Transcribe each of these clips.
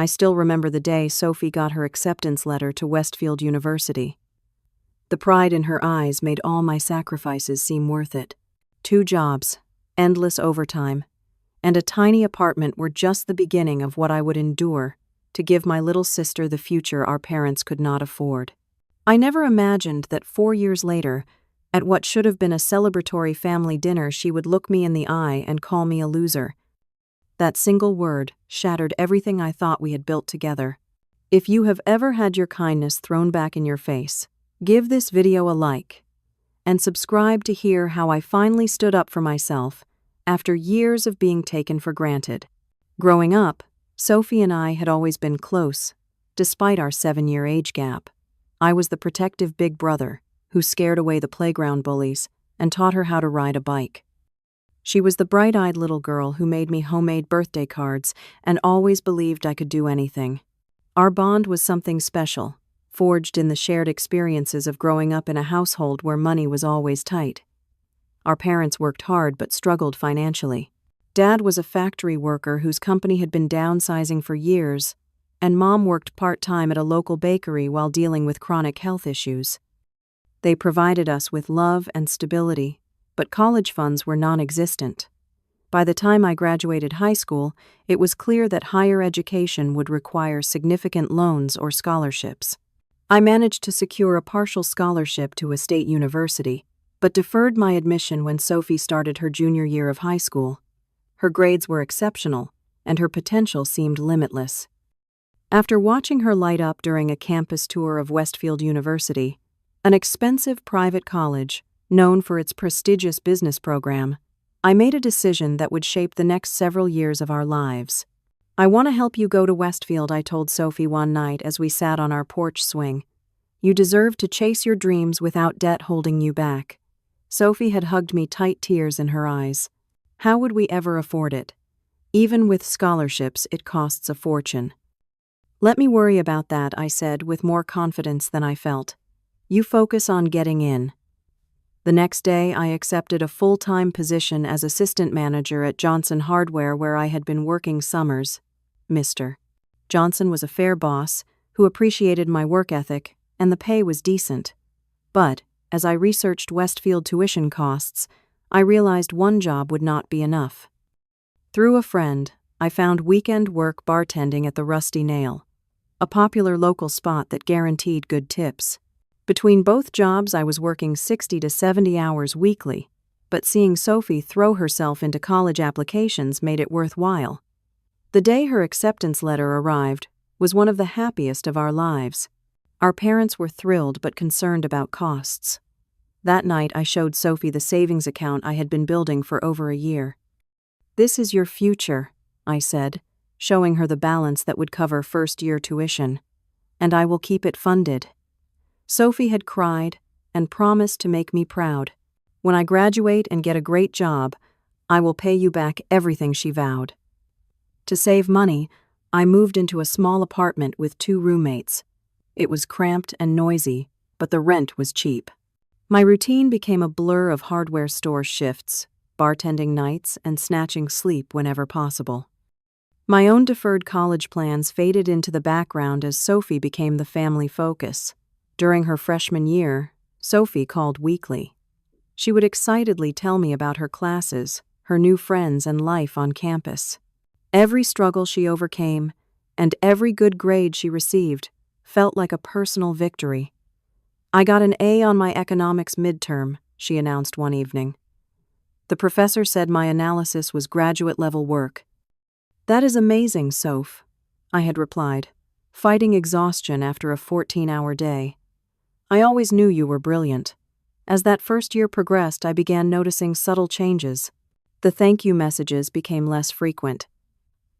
I still remember the day Sophie got her acceptance letter to Westfield University. The pride in her eyes made all my sacrifices seem worth it. 2 jobs, endless overtime, and a tiny apartment were just the beginning of what I would endure to give my little sister the future our parents could not afford. I never imagined that 4 years later, at what should have been a celebratory family dinner, she would look me in the eye and call me a loser. That single word shattered everything I thought we had built together. If you have ever had your kindness thrown back in your face, give this video a like and subscribe to hear how I finally stood up for myself after years of being taken for granted. Growing up, Sophie and I had always been close, despite our 7-year age gap. I was the protective big brother who scared away the playground bullies and taught her how to ride a bike. She was the bright-eyed little girl who made me homemade birthday cards and always believed I could do anything. Our bond was something special, forged in the shared experiences of growing up in a household where money was always tight. Our parents worked hard but struggled financially. Dad was a factory worker whose company had been downsizing for years, and Mom worked part-time at a local bakery while dealing with chronic health issues. They provided us with love and stability, but college funds were non-existent. By the time I graduated high school, it was clear that higher education would require significant loans or scholarships. I managed to secure a partial scholarship to a state university, but deferred my admission when Sophie started her junior year of high school. Her grades were exceptional, and her potential seemed limitless. After watching her light up during a campus tour of Westfield University, an expensive private college known for its prestigious business program, I made a decision that would shape the next several years of our lives. "I want to help you go to Westfield," I told Sophie one night as we sat on our porch swing. "You deserve to chase your dreams without debt holding you back." Sophie had hugged me tight, tears in her eyes. How would we ever afford it? Even with scholarships, it costs a fortune. "Let me worry about that," I said with more confidence than I felt. "You focus on getting in." The next day, I accepted a full-time position as assistant manager at Johnson Hardware, where I had been working summers. Mr. Johnson was a fair boss who appreciated my work ethic, and the pay was decent. But, as I researched Westfield tuition costs, I realized one job would not be enough. Through a friend, I found weekend work bartending at the Rusty Nail, a popular local spot that guaranteed good tips. Between both jobs, I was working 60 to 70 hours weekly, but seeing Sophie throw herself into college applications made it worthwhile. The day her acceptance letter arrived was one of the happiest of our lives. Our parents were thrilled but concerned about costs. That night, I showed Sophie the savings account I had been building for over a year. "This is your future," I said, showing her the balance that would cover first-year tuition. "And I will keep it funded." Sophie had cried and promised to make me proud. "When I graduate and get a great job, I will pay you back everything," she vowed. To save money, I moved into a small apartment with 2 roommates. It was cramped and noisy, but the rent was cheap. My routine became a blur of hardware store shifts, bartending nights, and snatching sleep whenever possible. My own deferred college plans faded into the background as Sophie became the family focus. During her freshman year, Sophie called weekly. She would excitedly tell me about her classes, her new friends, and life on campus. Every struggle she overcame, and every good grade she received, felt like a personal victory. "I got an A on my economics midterm," she announced one evening. "The professor said my analysis was graduate-level work." "That is amazing, Soph," I had replied, fighting exhaustion after a 14-hour day. "I always knew you were brilliant." As that first year progressed, I began noticing subtle changes. The thank you messages became less frequent.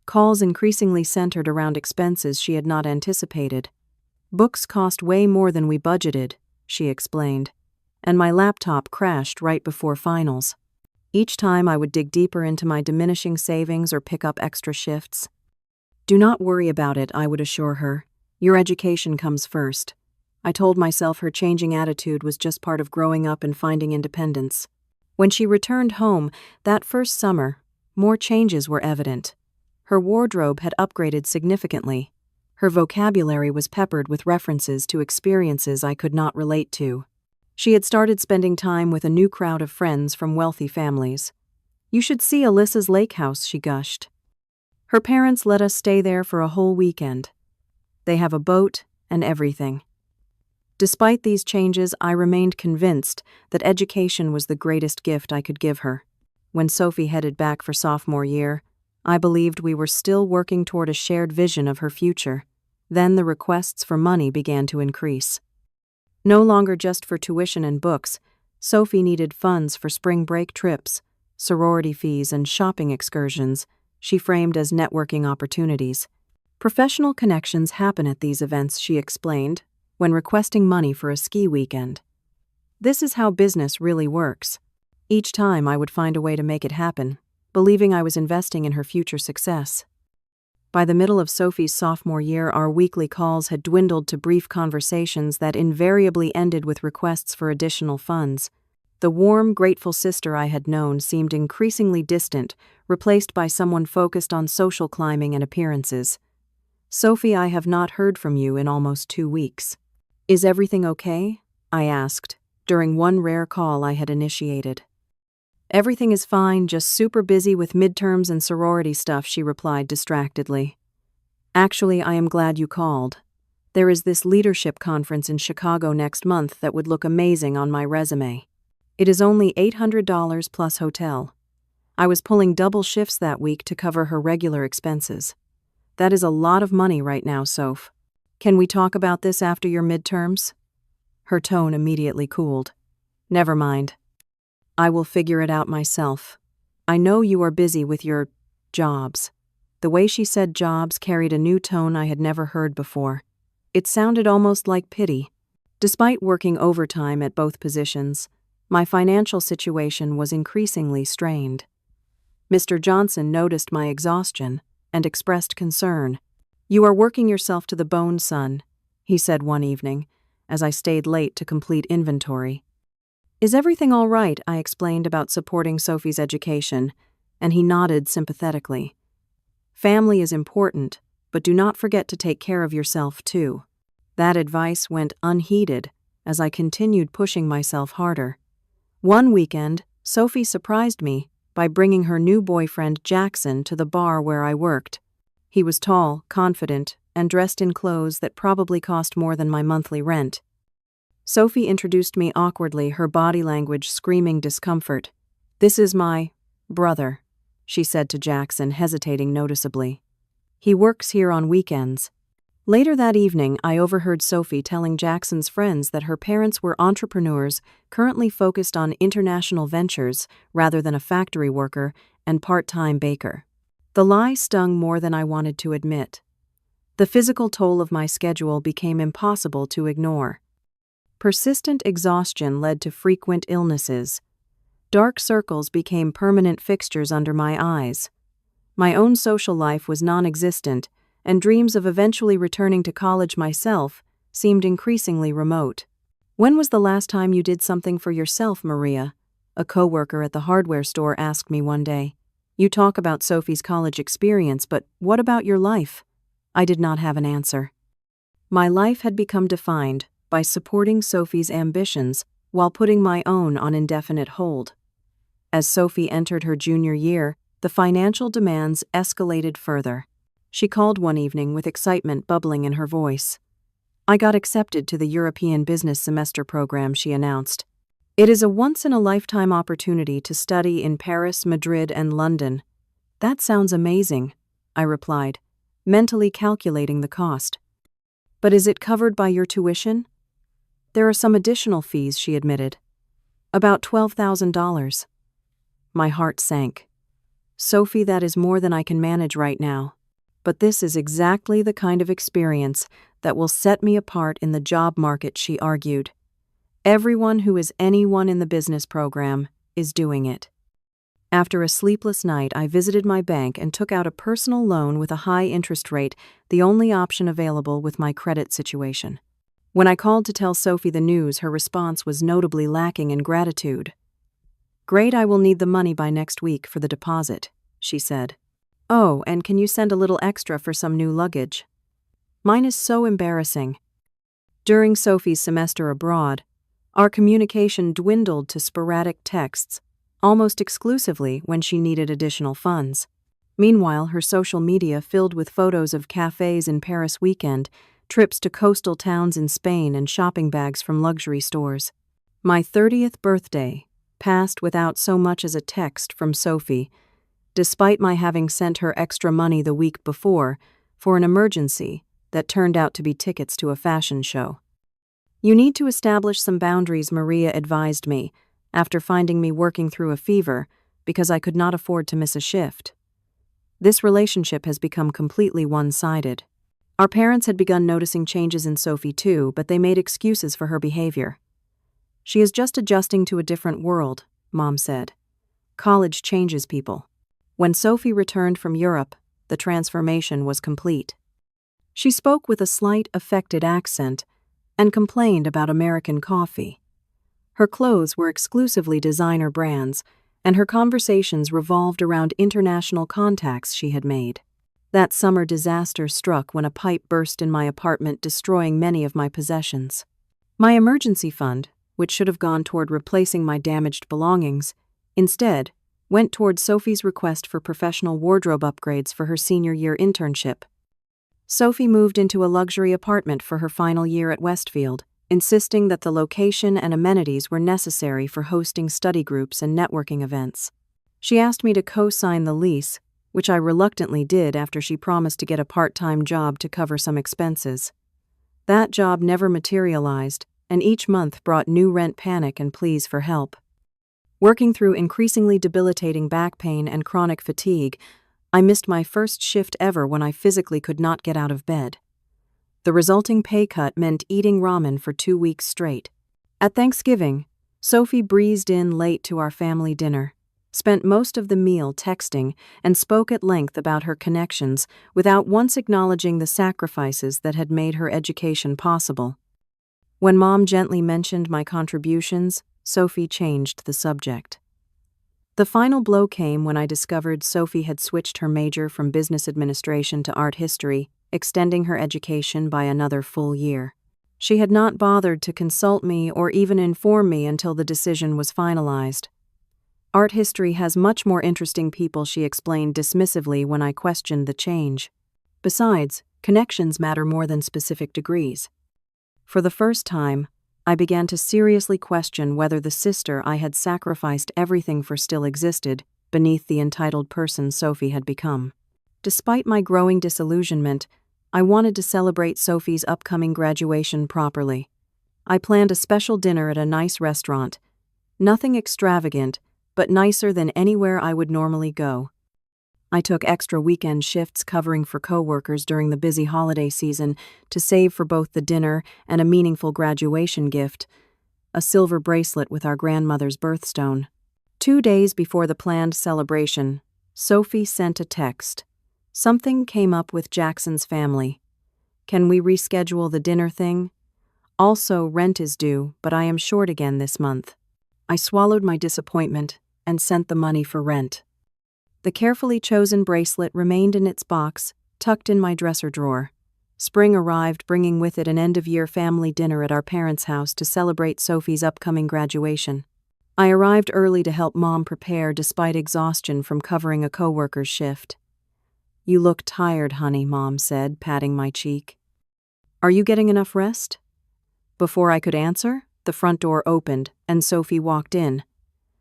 Calls increasingly centered around expenses she had not anticipated. "Books cost way more than we budgeted," she explained, and my laptop crashed right before finals. Each time I would dig deeper into my diminishing savings or pick up extra shifts. "Do not worry about it," I would assure her. "Your education comes first." I told myself her changing attitude was just part of growing up and finding independence. When she returned home that first summer, more changes were evident. Her wardrobe had upgraded significantly. Her vocabulary was peppered with references to experiences I could not relate to. She had started spending time with a new crowd of friends from wealthy families. "You should see Alyssa's lake house," she gushed. "Her parents let us stay there for a whole weekend. They have a boat and everything." Despite these changes, I remained convinced that education was the greatest gift I could give her. When Sophie headed back for sophomore year, I believed we were still working toward a shared vision of her future. Then the requests for money began to increase. No longer just for tuition and books, Sophie needed funds for spring break trips, sorority fees, and shopping excursions she framed as networking opportunities. "Professional connections happen at these events," she explained, when requesting money for a ski weekend. "This is how business really works." Each time I would find a way to make it happen, believing I was investing in her future success. By the middle of Sophie's sophomore year, our weekly calls had dwindled to brief conversations that invariably ended with requests for additional funds. The warm, grateful sister I had known seemed increasingly distant, replaced by someone focused on social climbing and appearances. "Sophie, I have not heard from you in almost 2 weeks. Is everything okay?" I asked, during one rare call I had initiated. "Everything is fine, just super busy with midterms and sorority stuff," she replied distractedly. "Actually, I am glad you called. There is this leadership conference in Chicago next month that would look amazing on my resume. It is only $800 plus hotel. I was pulling double shifts that week to cover her regular expenses. That is a lot of money right now, Soph. Can we talk about this after your midterms?" Her tone immediately cooled. "Never mind. I will figure it out myself. I know you are busy with your jobs." The way she said jobs carried a new tone I had never heard before. It sounded almost like pity. Despite working overtime at both positions, my financial situation was increasingly strained. Mr. Johnson noticed my exhaustion and expressed concern. "You are working yourself to the bone, son," he said one evening, as I stayed late to complete inventory. "Is everything all right?" I explained about supporting Sophie's education, and he nodded sympathetically. "Family is important, but do not forget to take care of yourself too." That advice went unheeded as I continued pushing myself harder. One weekend, Sophie surprised me by bringing her new boyfriend Jackson to the bar where I worked. He was tall, confident, and dressed in clothes that probably cost more than my monthly rent. Sophie introduced me awkwardly, her body language screaming discomfort. "This is my brother," she said to Jackson, hesitating noticeably. "He works here on weekends." Later that evening, I overheard Sophie telling Jackson's friends that her parents were entrepreneurs currently focused on international ventures rather than a factory worker and part-time baker. The lie stung more than I wanted to admit. The physical toll of my schedule became impossible to ignore. Persistent exhaustion led to frequent illnesses. Dark circles became permanent fixtures under my eyes. My own social life was non-existent, and dreams of eventually returning to college myself seemed increasingly remote. "When was the last time you did something for yourself, Maria?" a coworker at the hardware store asked me one day. "You talk about Sophie's college experience, but what about your life?" I did not have an answer. My life had become defined by supporting Sophie's ambitions while putting my own on indefinite hold. As Sophie entered her junior year, the financial demands escalated further. She called one evening with excitement bubbling in her voice. "I got accepted to the European Business Semester program," she announced. "It is a once-in-a-lifetime opportunity to study in Paris, Madrid, and London." "That sounds amazing," I replied, mentally calculating the cost. "But is it covered by your tuition?" "There are some additional fees," she admitted. "About $12,000. My heart sank. "Sophie, that is more than I can manage right now. But this is exactly the kind of experience that will set me apart in the job market," she argued. "Everyone who is anyone in the business program is doing it." After a sleepless night, I visited my bank and took out a personal loan with a high interest rate, the only option available with my credit situation. When I called to tell Sophie the news, her response was notably lacking in gratitude. "Great, I will need the money by next week for the deposit," she said. Oh, and can you send a little extra for some new luggage? Mine is so embarrassing. During Sophie's semester abroad, our communication dwindled to sporadic texts, almost exclusively when she needed additional funds. Meanwhile, her social media filled with photos of cafes in Paris weekend, trips to coastal towns in Spain, and shopping bags from luxury stores. My 30th birthday passed without so much as a text from Sophie, despite my having sent her extra money the week before for an emergency that turned out to be tickets to a fashion show. You need to establish some boundaries, Maria advised me, after finding me working through a fever because I could not afford to miss a shift. This relationship has become completely one-sided. Our parents had begun noticing changes in Sophie too, but they made excuses for her behavior. She is just adjusting to a different world, Mom said. College changes people. When Sophie returned from Europe, the transformation was complete. She spoke with a slight affected accent and complained about American coffee. Her clothes were exclusively designer brands, and her conversations revolved around international contacts she had made. That summer disaster struck when a pipe burst in my apartment, destroying many of my possessions. My emergency fund, which should have gone toward replacing my damaged belongings, instead went toward Sophie's request for professional wardrobe upgrades for her senior year internship. Sophie moved into a luxury apartment for her final year at Westfield, insisting that the location and amenities were necessary for hosting study groups and networking events. She asked me to co-sign the lease, which I reluctantly did after she promised to get a part-time job to cover some expenses. That job never materialized, and each month brought new rent panic and pleas for help. Working through increasingly debilitating back pain and chronic fatigue, I missed my first shift ever when I physically could not get out of bed. The resulting pay cut meant eating ramen for 2 weeks straight. At Thanksgiving, Sophie breezed in late to our family dinner, spent most of the meal texting, and spoke at length about her connections without once acknowledging the sacrifices that had made her education possible. When Mom gently mentioned my contributions, Sophie changed the subject. The final blow came when I discovered Sophie had switched her major from business administration to art history, extending her education by another full year. She had not bothered to consult me or even inform me until the decision was finalized. Art history has much more interesting people, she explained dismissively when I questioned the change. Besides, connections matter more than specific degrees. For the first time, I began to seriously question whether the sister I had sacrificed everything for still existed beneath the entitled person Sophie had become. Despite my growing disillusionment, I wanted to celebrate Sophie's upcoming graduation properly. I planned a special dinner at a nice restaurant. Nothing extravagant, but nicer than anywhere I would normally go. I took extra weekend shifts covering for coworkers during the busy holiday season to save for both the dinner and a meaningful graduation gift, a silver bracelet with our grandmother's birthstone. 2 days before the planned celebration, Sophie sent a text. Something came up with Jackson's family. Can we reschedule the dinner thing? Also, rent is due, but I am short again this month. I swallowed my disappointment and sent the money for rent. The carefully chosen bracelet remained in its box, tucked in my dresser drawer. Spring arrived, bringing with it an end-of-year family dinner at our parents' house to celebrate Sophie's upcoming graduation. I arrived early to help Mom prepare despite exhaustion from covering a coworker's shift. You look tired, honey, Mom said, patting my cheek. Are you getting enough rest? Before I could answer, the front door opened and Sophie walked in,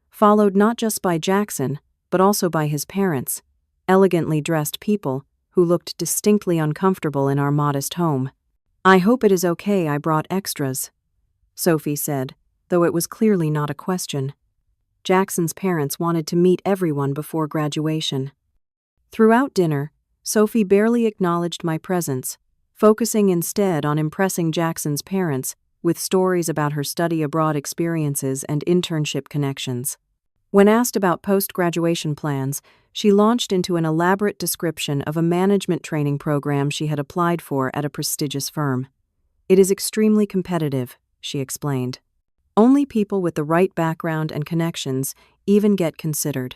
followed not just by Jackson, but also by his parents, elegantly dressed people who looked distinctly uncomfortable in our modest home. I hope it is okay I brought extras, Sophie said, though it was clearly not a question. Jackson's parents wanted to meet everyone before graduation. Throughout dinner, Sophie barely acknowledged my presence, focusing instead on impressing Jackson's parents with stories about her study abroad experiences and internship connections. When asked about post-graduation plans, she launched into an elaborate description of a management training program she had applied for at a prestigious firm. It is extremely competitive, she explained. Only people with the right background and connections even get considered.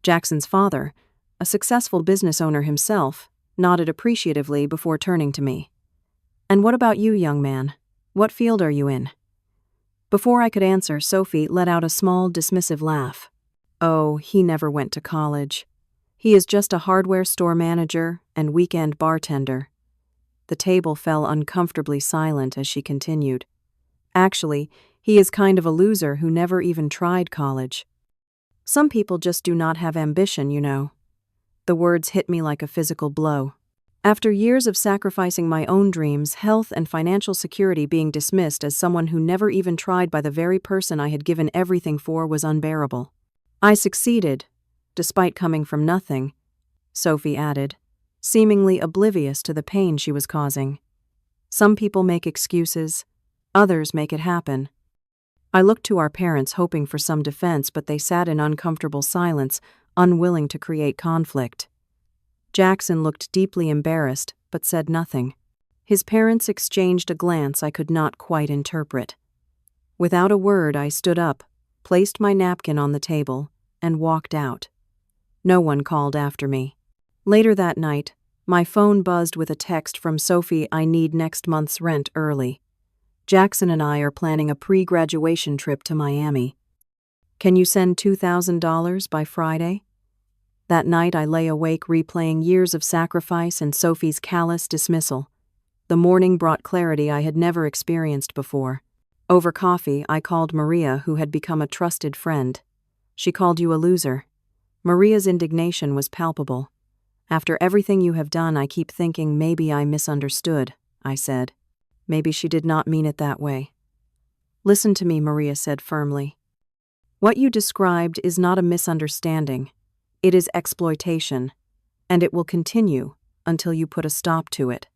Jackson's father, a successful business owner himself, nodded appreciatively before turning to me. "And what about you, young man? What field are you in?" Before I could answer, Sophie let out a small, dismissive laugh. "Oh, he never went to college. He is just a hardware store manager and weekend bartender." The table fell uncomfortably silent as she continued. "Actually, he is kind of a loser who never even tried college. Some people just do not have ambition, you know." The words hit me like a physical blow. After years of sacrificing my own dreams, health, and financial security, being dismissed as someone who never even tried by the very person I had given everything for was unbearable. "I succeeded, despite coming from nothing," Sophie added, seemingly oblivious to the pain she was causing. "Some people make excuses, others make it happen." I looked to our parents, hoping for some defense, but they sat in uncomfortable silence, unwilling to create conflict. Jackson looked deeply embarrassed, but said nothing. His parents exchanged a glance I could not quite interpret. Without a word, I stood up, placed my napkin on the table, and walked out. No one called after me. Later that night, my phone buzzed with a text from Sophie. "I need next month's rent early. Jackson and I are planning a pre-graduation trip to Miami. Can you send $2,000 by Friday?" That night I lay awake replaying years of sacrifice and Sophie's callous dismissal. The morning brought clarity I had never experienced before. Over coffee, I called Maria, who had become a trusted friend. "She called you a loser." Maria's indignation was palpable. "After everything you have done, I keep thinking maybe I misunderstood," I said. "Maybe she did not mean it that way." "Listen to me," Maria said firmly. "What you described is not a misunderstanding. It is exploitation, and it will continue until you put a stop to it."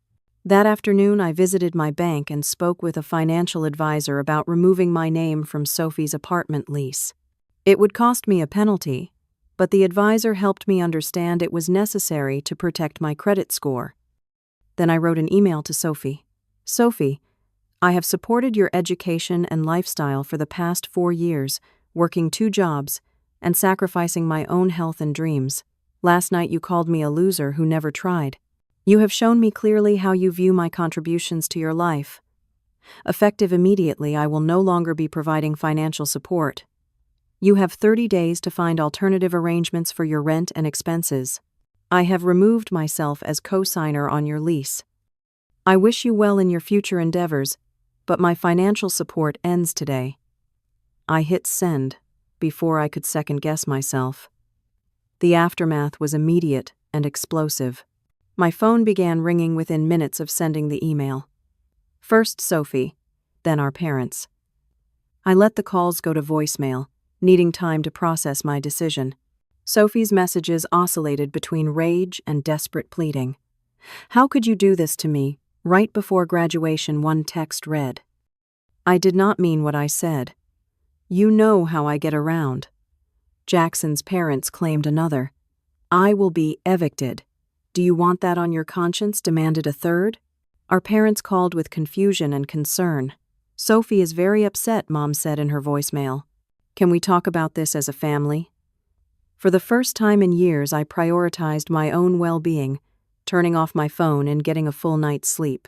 That afternoon, I visited my bank and spoke with a financial advisor about removing my name from Sophie's apartment lease. It would cost me a penalty, but the advisor helped me understand it was necessary to protect my credit score. Then I wrote an email to Sophie. "Sophie, I have supported your education and lifestyle for the past 4 years, working 2 jobs, and sacrificing my own health and dreams. Last night you called me a loser who never tried. You have shown me clearly how you view my contributions to your life. Effective immediately, I will no longer be providing financial support. You have 30 days to find alternative arrangements for your rent and expenses. I have removed myself as co-signer on your lease. I wish you well in your future endeavors, but my financial support ends today." I hit send before I could second-guess myself. The aftermath was immediate and explosive. My phone began ringing within minutes of sending the email. First Sophie, then our parents. I let the calls go to voicemail, needing time to process my decision. Sophie's messages oscillated between rage and desperate pleading. "How could you do this to me?" Right before graduation, one text read. "I did not mean what I said. You know how I get around." Jackson's parents claimed another. "I will be evicted. Do you want that on your conscience?" demanded a third. Our parents called with confusion and concern. "Sophie is very upset," Mom said in her voicemail. "Can we talk about this as a family?" For the first time in years, I prioritized my own well-being, turning off my phone and getting a full night's sleep.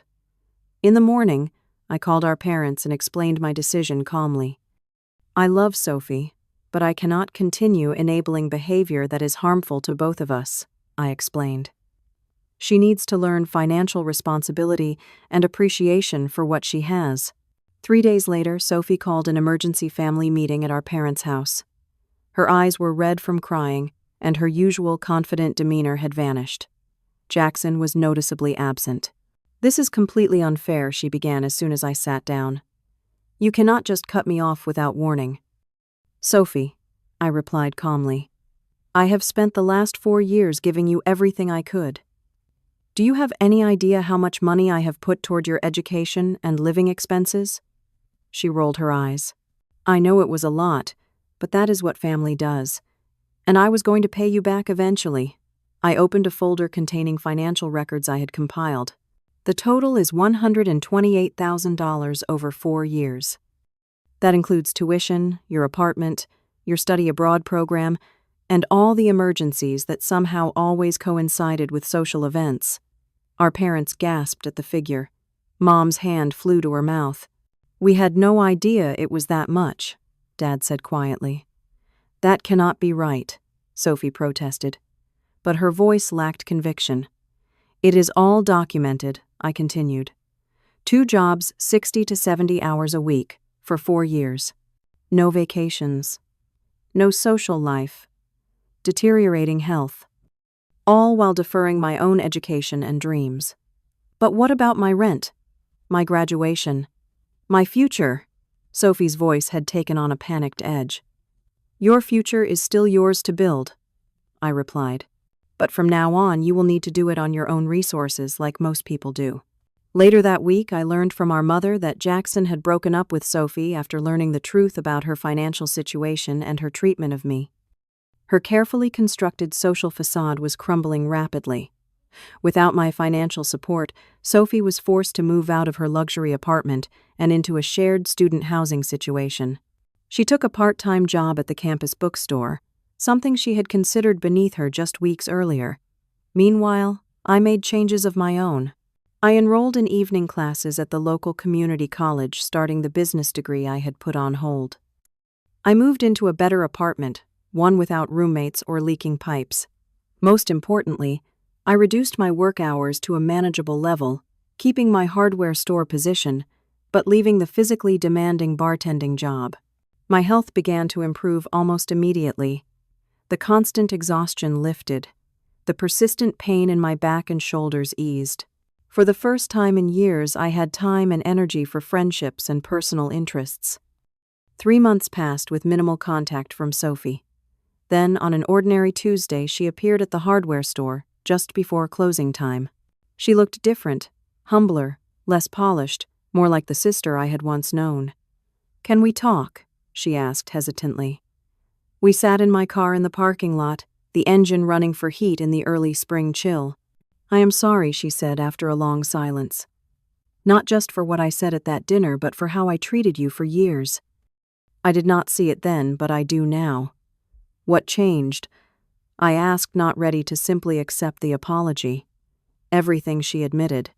In the morning, I called our parents and explained my decision calmly. "I love Sophie, but I cannot continue enabling behavior that is harmful to both of us," I explained. "She needs to learn financial responsibility and appreciation for what she has." 3 days later, Sophie called an emergency family meeting at our parents' house. Her eyes were red from crying, and her usual confident demeanor had vanished. Jackson was noticeably absent. "This is completely unfair," she began as soon as I sat down. "You cannot just cut me off without warning." "Sophie," I replied calmly, "I have spent the last 4 years giving you everything I could. Do you have any idea how much money I have put toward your education and living expenses?" She rolled her eyes. "I know it was a lot, but that is what family does. And I was going to pay you back eventually." I opened a folder containing financial records I had compiled. "The total is $128,000 over 4 years. That includes tuition, your apartment, your study abroad program, and all the emergencies that somehow always coincided with social events. Our parents gasped at the figure. Mom's hand flew to her mouth. "We had no idea it was that much," Dad said quietly. "That cannot be right," Sophie protested. But her voice lacked conviction. "It is all documented," I continued. 2 jobs, 60 to 70 hours a week, for 4 years. No vacations. No social life. Deteriorating health. All while deferring my own education and dreams. But what about my rent? My graduation? My future? Sophie's voice had taken on a panicked edge. "Your future is still yours to build," I replied. "But from now on, you will need to do it on your own resources like most people do." Later that week, I learned from our mother that Jackson had broken up with Sophie after learning the truth about her financial situation and her treatment of me. Her carefully constructed social facade was crumbling rapidly. Without my financial support, Sophie was forced to move out of her luxury apartment and into a shared student housing situation. She took a part-time job at the campus bookstore, something she had considered beneath her just weeks earlier. Meanwhile, I made changes of my own. I enrolled in evening classes at the local community college, starting the business degree I had put on hold. I moved into a better apartment, one without roommates or leaking pipes. Most importantly, I reduced my work hours to a manageable level, keeping my hardware store position, but leaving the physically demanding bartending job. My health began to improve almost immediately. The constant exhaustion lifted. The persistent pain in my back and shoulders eased. For the first time in years, I had time and energy for friendships and personal interests. 3 months passed with minimal contact from Sophie. Then, on an ordinary Tuesday, she appeared at the hardware store just before closing time. She looked different, humbler, less polished, more like the sister I had once known. "Can we talk?" she asked hesitantly. We sat in my car in the parking lot, the engine running for heat in the early spring chill. "I am sorry," she said after a long silence. "Not just for what I said at that dinner, but for how I treated you for years." I did not see it then, but I do now. "What changed?" I asked, not ready to simply accept the apology. "Everything," she admitted.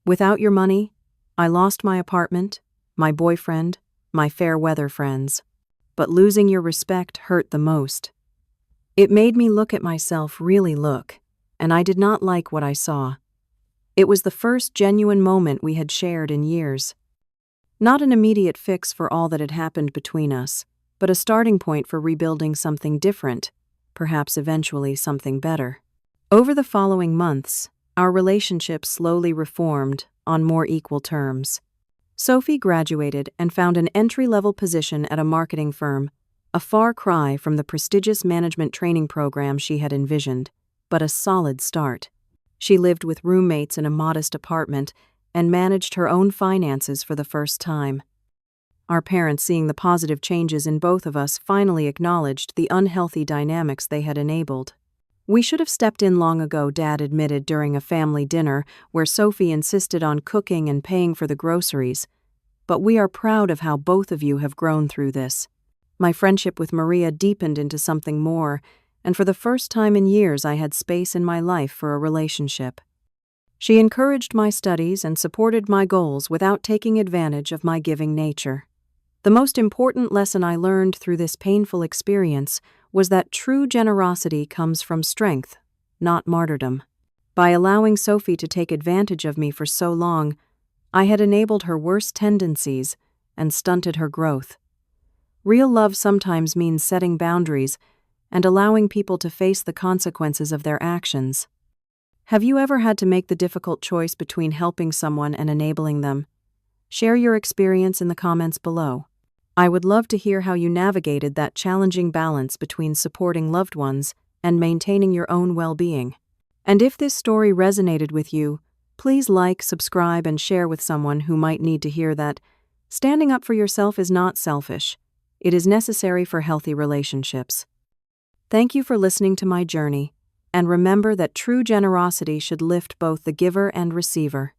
"Without your money, I lost my apartment, my boyfriend, my fair-weather friends. But losing your respect hurt the most. It made me look at myself, really look, and I did not like what I saw. It was the first genuine moment we had shared in years. Not an immediate fix for all that had happened between us, but a starting point for rebuilding something different, perhaps eventually something better. Over the following months, our relationship slowly reformed on more equal terms. Sophie graduated and found an entry-level position at a marketing firm, a far cry from the prestigious management training program she had envisioned, but a solid start. She lived with roommates in a modest apartment and managed her own finances for the first time. Our parents, seeing the positive changes in both of us, finally acknowledged the unhealthy dynamics they had enabled. "We should have stepped in long ago," Dad admitted during a family dinner where Sophie insisted on cooking and paying for the groceries. "But we are proud of how both of you have grown through this." My friendship with Maria deepened into something more, and for the first time in years I had space in my life for a relationship. She encouraged my studies and supported my goals without taking advantage of my giving nature. The most important lesson I learned through this painful experience was that true generosity comes from strength, not martyrdom. By allowing Sophie to take advantage of me for so long, I had enabled her worst tendencies and stunted her growth. Real love sometimes means setting boundaries and allowing people to face the consequences of their actions. Have you ever had to make the difficult choice between helping someone and enabling them? Share your experience in the comments below. I would love to hear how you navigated that challenging balance between supporting loved ones and maintaining your own well-being. And if this story resonated with you, please like, subscribe, and share with someone who might need to hear that standing up for yourself is not selfish. It is necessary for healthy relationships. Thank you for listening to my journey, and remember that true generosity should lift both the giver and receiver.